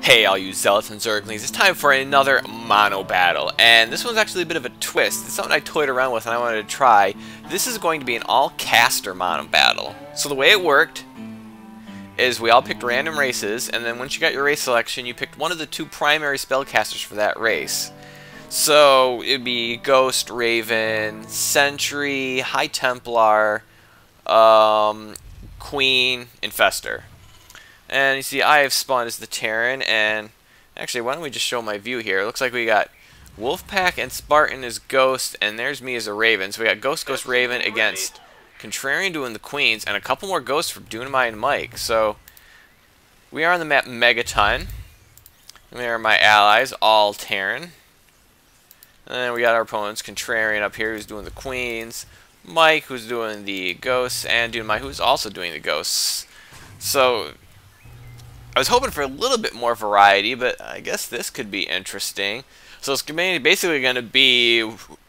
Hey all you zealots and zerglings, it's time for another mono battle, and this one's actually a bit of a twist. It's something I toyed around with and I wanted to try. This is going to be an all-caster mono battle. So the way it worked is we all picked random races, and then once you got your race selection, you picked one of the two primary spellcasters for that race. So it'd be Ghost, Raven, Sentry, High Templar, Queen, Infester. And you see I have spawned as the Terran, and actually why don't we just show my view here. It looks like we got Wolfpack and Spartan as Ghost, and there's me as a Raven. So we got Ghost, Ghost, Raven against Contrarian doing the Queens, and a couple more Ghosts for Dunamai and Mike. So we are on the map Megaton. And there are my allies, all Terran. And then we got our opponents, Contrarian up here who's doing the Queens, Mike who's doing the Ghosts, and Dunamai who's also doing the Ghosts. So I was hoping for a little bit more variety, but I guess this could be interesting. So it's basically going to be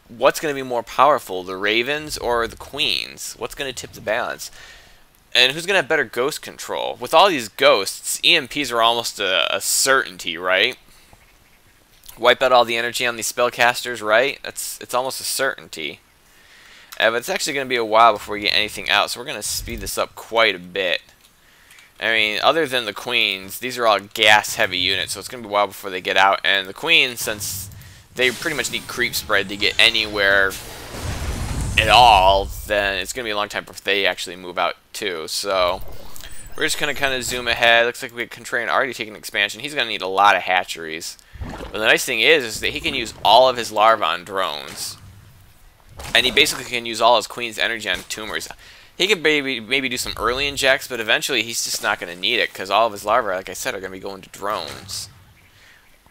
what's going to be more powerful, the Ravens or the Queens? What's going to tip the balance? And who's going to have better ghost control? With all these ghosts, EMPs are almost a certainty, right? Wipe out all the energy on these spellcasters, right? It's almost a certainty. But it's actually going to be a while before we get anything out, so we're going to speed this up quite a bit. I mean, other than the Queens, these are all gas-heavy units, so it's going to be a while before they get out. And the Queens, since they pretty much need creep spread to get anywhere at all, then it's going to be a long time before they actually move out, too. So we're just going to kind of zoom ahead. Looks like we have Contrarian already taking expansion. He's going to need a lot of hatcheries. But the nice thing is that he can use all of his larvae on drones. And he basically can use all his Queen's energy on tumors. He could maybe do some early injects, but eventually he's just not going to need it because all of his larvae, like I said, are going to be going to drones.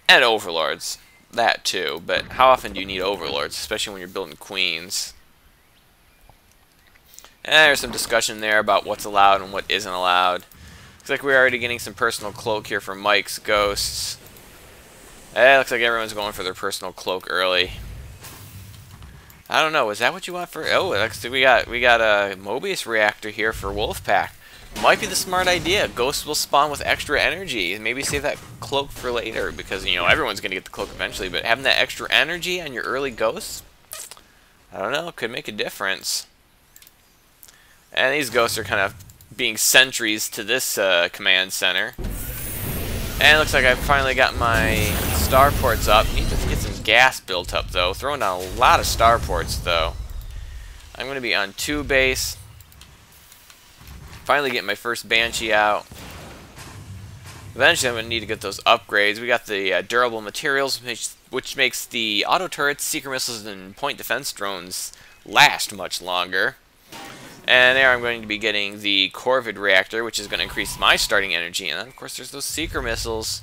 And overlords. That too. But how often do you need overlords, especially when you're building Queens? And there's some discussion there about what's allowed and what isn't allowed. Looks like we're already getting some personal cloak here from Mike's Ghosts. Looks like everyone's going for their personal cloak early. I don't know. Is that what you want for? Oh, we got a Mobius reactor here for Wolfpack. Might be the smart idea. Ghosts will spawn with extra energy. Maybe save that cloak for later because you know everyone's gonna get the cloak eventually. But having that extra energy on your early ghosts, I don't know, could make a difference. And these ghosts are kind of being sentries to this command center. And it looks like I've finally got my starports up. Need to get some gas built up, though. Throwing down a lot of starports, though. I'm going to be on 2 base. Finally getting my first Banshee out. Eventually I'm going to need to get those upgrades. We got the durable materials, which makes the auto turrets, seeker missiles, and point defense drones last much longer. And there I'm going to be getting the Corvid reactor, which is going to increase my starting energy. And then, of course, there's those seeker missiles.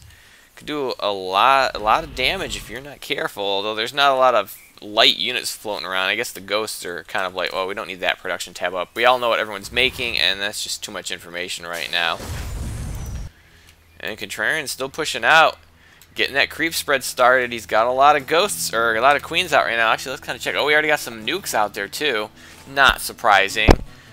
Could do a lot of damage if you're not careful. Although there's not a lot of light units floating around. I guess the ghosts are kind of like, well, we don't need that production tab up. We all know what everyone's making, and that's just too much information right now. And Contrarian's still pushing out. Getting that creep spread started. He's got a lot of ghosts, or a lot of queens out right now. Actually, let's kind of check. Oh, we already got some nukes out there, too. Not surprising.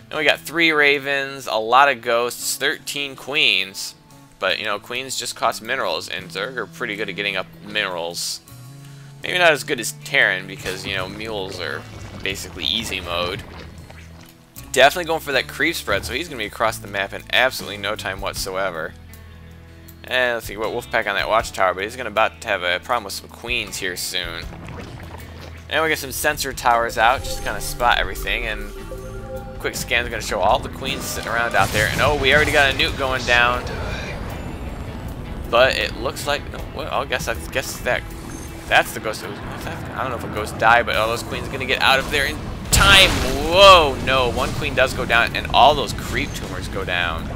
And we got 3 ravens, a lot of ghosts, 13 queens. But, you know, queens just cost minerals, and Zerg are pretty good at getting up minerals. Maybe not as good as Terran, because, you know, mules are basically easy mode. Definitely going for that creep spread, so he's going to be across the map in absolutely no time whatsoever. And let's see, what Wolfpack on that watchtower, but he's about to have a problem with some queens here soon. And we got some sensor towers out, just to kind of spot everything, and quick scan is going to show all the queens sitting around out there. And oh, we already got a nuke going down. But it looks like, no, well, I guess that's the ghost. I don't know if a ghost died, but all those queens are going to get out of there in time. Whoa, no, one queen does go down, and all those creep tumors go down.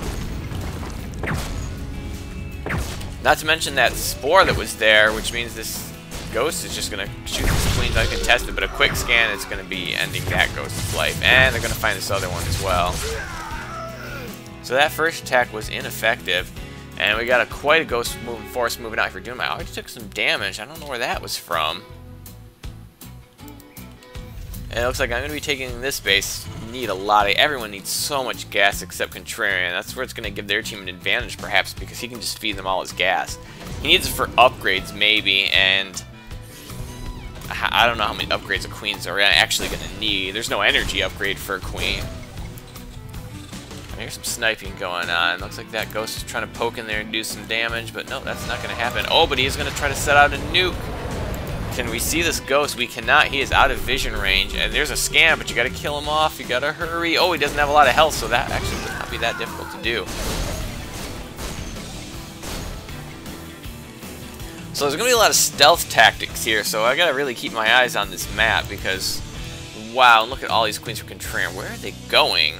Not to mention that spore that was there, which means this ghost is just going to shoot these queens uncontested, but a quick scan is going to be ending that ghost's life. And they're going to find this other one as well. So that first attack was ineffective. And we got quite a ghost force moving out for Doom. I already took some damage. I don't know where that was from. And it looks like I'm going to be taking this base. Need a lot of... Everyone needs so much gas except Contrarian. That's where it's going to give their team an advantage, perhaps, because he can just feed them all his gas. He needs it for upgrades, maybe, and I don't know how many upgrades a queen's are actually going to need. There's no energy upgrade for a queen. Here's some sniping going on. Looks like that ghost is trying to poke in there and do some damage, but no, that's not going to happen. Oh, but he's going to try to set out a nuke. Can we see this ghost? We cannot. He is out of vision range, and there's a scam, but you got to kill him off. You got to hurry. Oh, he doesn't have a lot of health, so that actually would not be that difficult to do. So there's going to be a lot of stealth tactics here, so I got to really keep my eyes on this map because, wow, look at all these queens from Contrarian. Where are they going?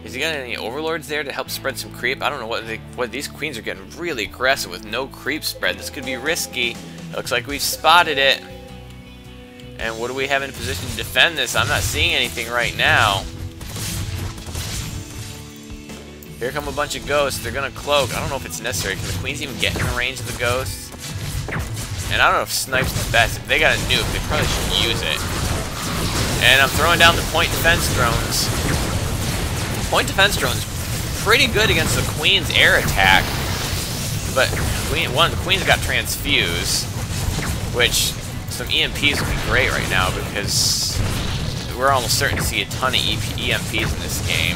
Has he got any overlords there to help spread some creep? I don't know what these queens are getting really aggressive with no creep spread. This could be risky. Looks like we've spotted it. And what do we have in position to defend this? I'm not seeing anything right now. Here come a bunch of ghosts. They're gonna cloak. I don't know if it's necessary. Can the queens even get in the range of the ghosts? And I don't know if snipe's the best. If they got a nuke, they probably should use it. And I'm throwing down the point defense drones. Point defense drone's pretty good against the queen's air attack. But the queen's got transfuse, which some EMPs would be great right now because we're almost certain to see a ton of EMPs in this game.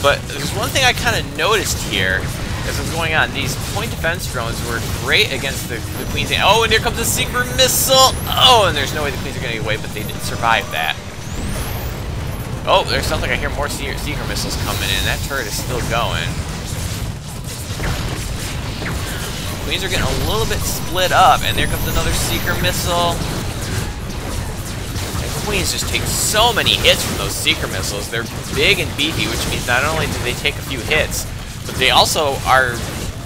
But there's one thing I kind of noticed here as was going on. These point defense drones were great against the queens. Oh, and here comes a secret missile! Oh, and there's no way the queens are going to get away, but they did survive that. Oh, there sounds like I hear more secret missiles coming in. That turret is still going. Queens are getting a little bit split up, and there comes another secret missile. And queens just take so many hits from those secret missiles. They're big and beefy, which means not only do they take a few hits, but they also are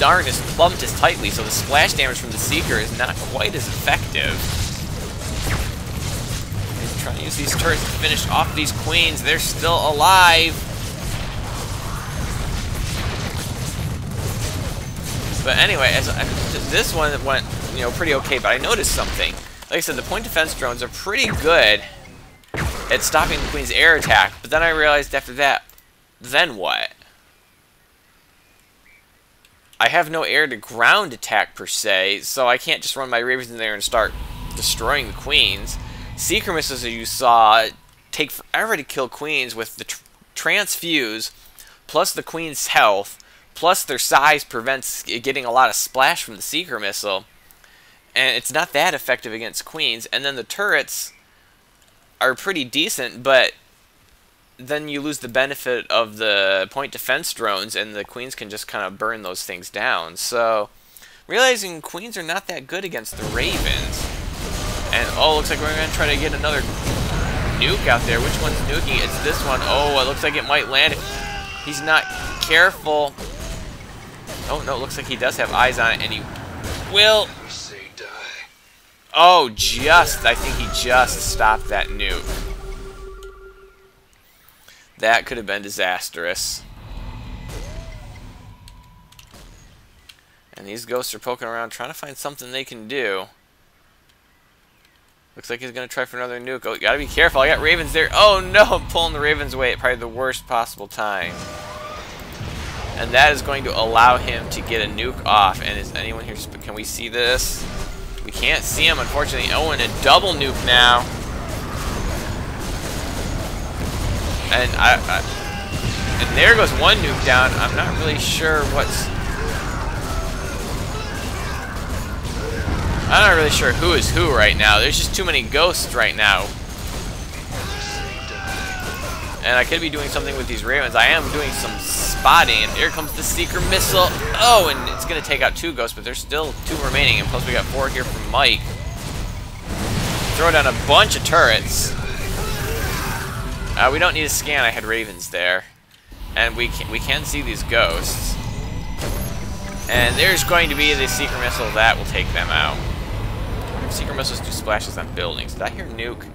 darn as clumped as tightly, so the splash damage from the seeker is not quite as effective. Trying to use these turrets to finish off these queens. They're still alive. But anyway, this one went, pretty okay. But I noticed something. Like I said, the point defense drones are pretty good at stopping the queen's air attack. But then I realized after that, then what? I have no air to ground attack per se, so I can't just run my ravens in there and start destroying the queens. Seeker missiles that you saw take forever to kill queens with the transfuse, plus the queen's health, plus their size prevents getting a lot of splash from the Seeker missile. And it's not that effective against queens. And then the turrets are pretty decent, but then you lose the benefit of the point defense drones, and the queens can just kind of burn those things down. So, realizing queens are not that good against the ravens. And, oh, looks like we're going to try to get another nuke out there. Which one's nuking? It's this one. Oh, it looks like it might land. He's not careful. Oh, no, it looks like he does have eyes on it, and he will. Oh, I think he just stopped that nuke. That could have been disastrous. And these ghosts are poking around trying to find something they can do. Looks like he's going to try for another nuke. Oh, you got to be careful. I got ravens there. Oh, no, I'm pulling the ravens away at probably the worst possible time. And that is going to allow him to get a nuke off. And is anyone here? Can we see this? We can't see him, unfortunately. Oh, and a double nuke now. And and there goes one nuke down. I'm not really sure I'm not really sure who is who right now. There's just too many ghosts right now. And I could be doing something with these ravens. I am doing some spotting, and here comes the Seeker missile. Oh, and it's going to take out 2 ghosts, but there's still 2 remaining, and plus we got 4 here from Mike. Throw down a bunch of turrets. We don't need a scan. I had ravens there. And we can see these ghosts. And there's going to be the Seeker missile. That will take them out. I wonder if Seeker missiles do splashes on buildings. Did I hear nuke?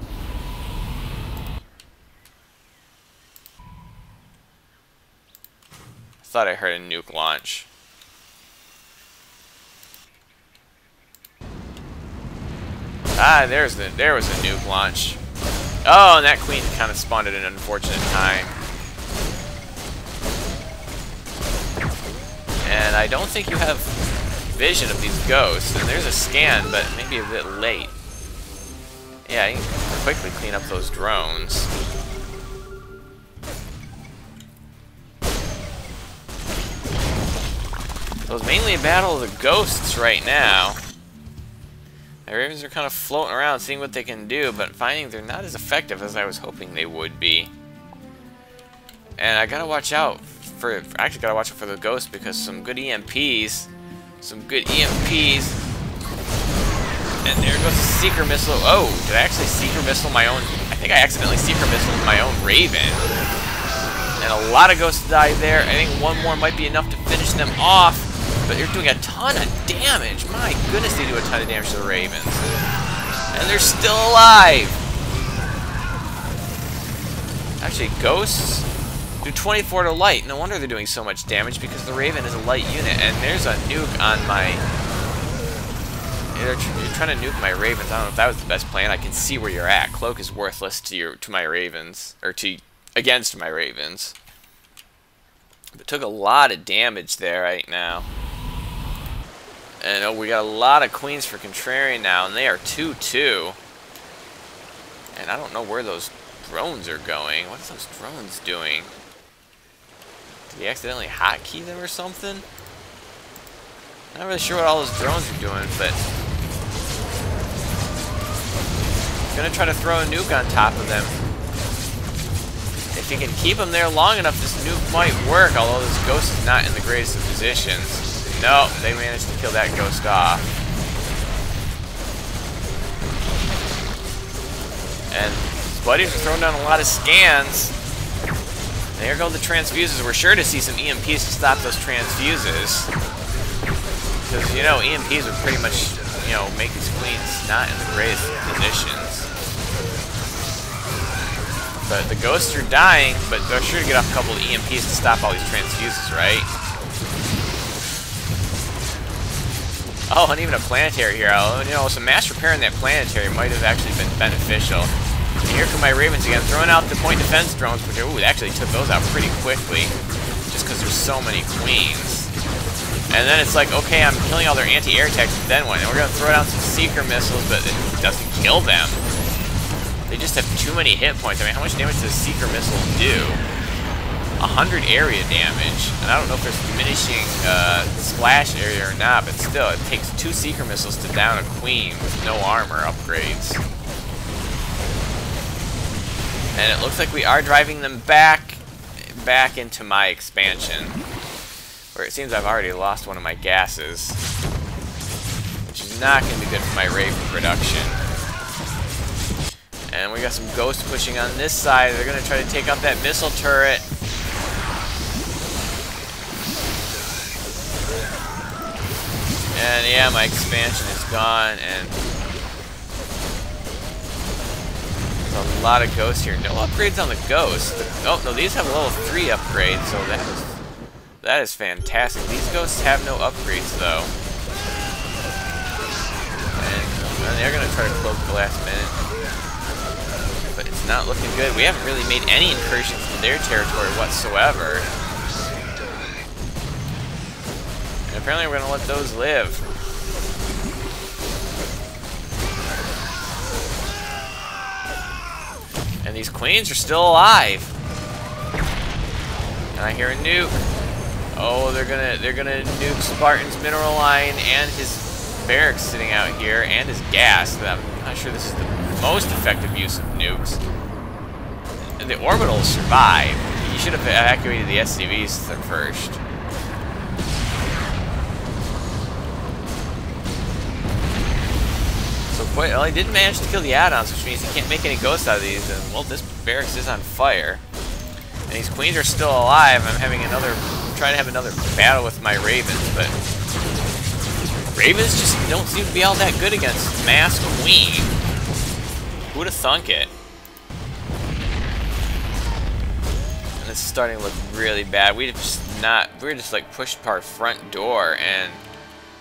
I thought I heard a nuke launch. Ah, there was a nuke launch. Oh, and that queen kind of spawned at an unfortunate time. And I don't think you have vision of these ghosts. And there's a scan, but maybe a bit late. Yeah, you can quickly clean up those drones. So it's mainly a battle of the ghosts right now. The Ravens are kind of floating around, seeing what they can do, but finding they're not as effective as I was hoping they would be. And I gotta watch out for, I actually gotta watch out for the ghosts, because some good EMPs, and there goes the Seeker Missile. Oh, did I actually Seeker Missile my own? I think I accidentally Seeker Missile my own Raven. And a lot of ghosts died there. I think one more might be enough to finish them off. But they're doing a ton of damage. My goodness, they do a ton of damage to the Ravens. And they're still alive. Actually, ghosts do 24 to light. No wonder they're doing so much damage, because the Raven is a light unit. And there's a nuke on my... You're trying to nuke my Ravens. I don't know if that was the best plan. I can see where you're at. Cloak is worthless to my Ravens. Or against my Ravens. But took a lot of damage there right now. And oh, we got a lot of queens for Contrarian now, and they are 2-2. And I don't know where those drones are going. What are those drones doing? Did he accidentally hotkey them or something? Not really sure what all those drones are doing, but... I'm gonna try to throw a nuke on top of them. If you can keep them there long enough, this nuke might work, although this ghost is not in the greatest of positions. No, they managed to kill that ghost off. And his buddies are throwing down a lot of scans. There go the transfuses. We're sure to see some EMPs to stop those transfuses. Because, you know, EMPs would pretty much, you know, make these queens not in the greatest positions. But the ghosts are dying, but they're sure to get off a couple of EMPs to stop all these transfuses, right? Oh, and even a planetary here. You know, some mass repair in that planetary might have actually been beneficial. And here come my Ravens again, throwing out the point defense drones, which, ooh, they actually took those out pretty quickly, just because there's so many queens. And then it's like, okay, I'm killing all their anti-air attacks, but then what? And we're going to throw down some Seeker missiles, but it doesn't kill them. They just have too many hit points. I mean, how much damage does Seeker missile do? 100 area damage, and I don't know if there's diminishing splash area or not, but still, it takes 2 Seeker missiles to down a queen with no armor upgrades. And it looks like we are driving them back into my expansion, where it seems I've already lost one of my gases, which is not going to be good for my Raven production. And we got some ghosts pushing on this side. They're going to try to take out that missile turret. And yeah, my expansion is gone, and there's a lot of ghosts here. No upgrades on the ghosts. Oh, no, these have a level 3 upgrade, so that is fantastic. These ghosts have no upgrades, though. And they're going to try to cloak the last minute. But it's not looking good. We haven't really made any incursions into their territory whatsoever. And apparently we're going to let those live. And these queens are still alive. And I hear a nuke. Oh, they're gonna nuke Spartan's mineral line and his barracks sitting out here, and his gas. But I'm not sure this is the most effective use of nukes. And the orbitals survive. You should have evacuated the SCVs first. So well, he did manage to kill the add-ons, which means he can't make any ghosts out of these. And well, this barracks is on fire. And these queens are still alive. I'm trying to have another battle with my Ravens, but Ravens just don't seem to be all that good against Mass Queen. Who would have thunk it? And it's starting to look really bad. We're just like pushed to our front door, and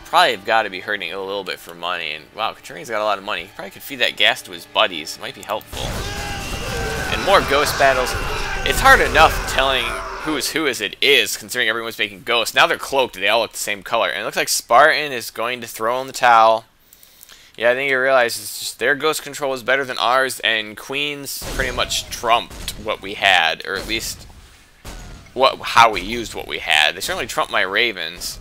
probably have got to be hurting a little bit for money. And wow, Katrina's got a lot of money. He probably could feed that gas to his buddies. It might be helpful. And more ghost battles. It's hard enough telling who is it is, considering everyone's making ghosts. Now they're cloaked. They all look the same color. And it looks like Spartan is going to throw in the towel. Yeah, I think you realize it's just their ghost control is better than ours, and Queens pretty much trumped what we had, or at least how we used what we had. They certainly trumped my Ravens.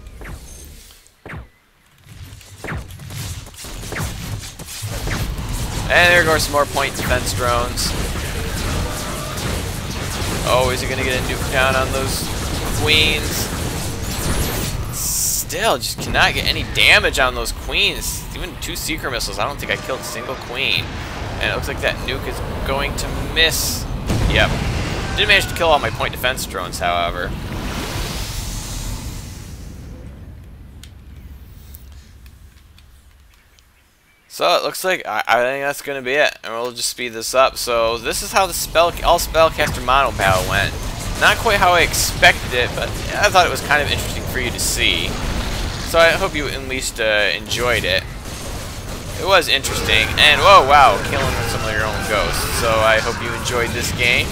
And there goes some more point defense drones. Oh, is he going to get a nuke down on those Queens? Still, just cannot get any damage on those Queens. Even 2 Seeker missiles, I don't think I killed a single Queen. And it looks like that nuke is going to miss. Yep. Didn't manage to kill all my point defense drones, however. So it looks like I think that's going to be it, and we'll just speed this up. So this is how the all spellcaster monobattle went. Not quite how I expected it, but I thought it was kind of interesting for you to see. So I hope you at least enjoyed it. It was interesting, and whoa, wow, killing some of your own ghosts. So I hope you enjoyed this game,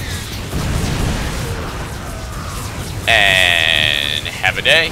and have a day.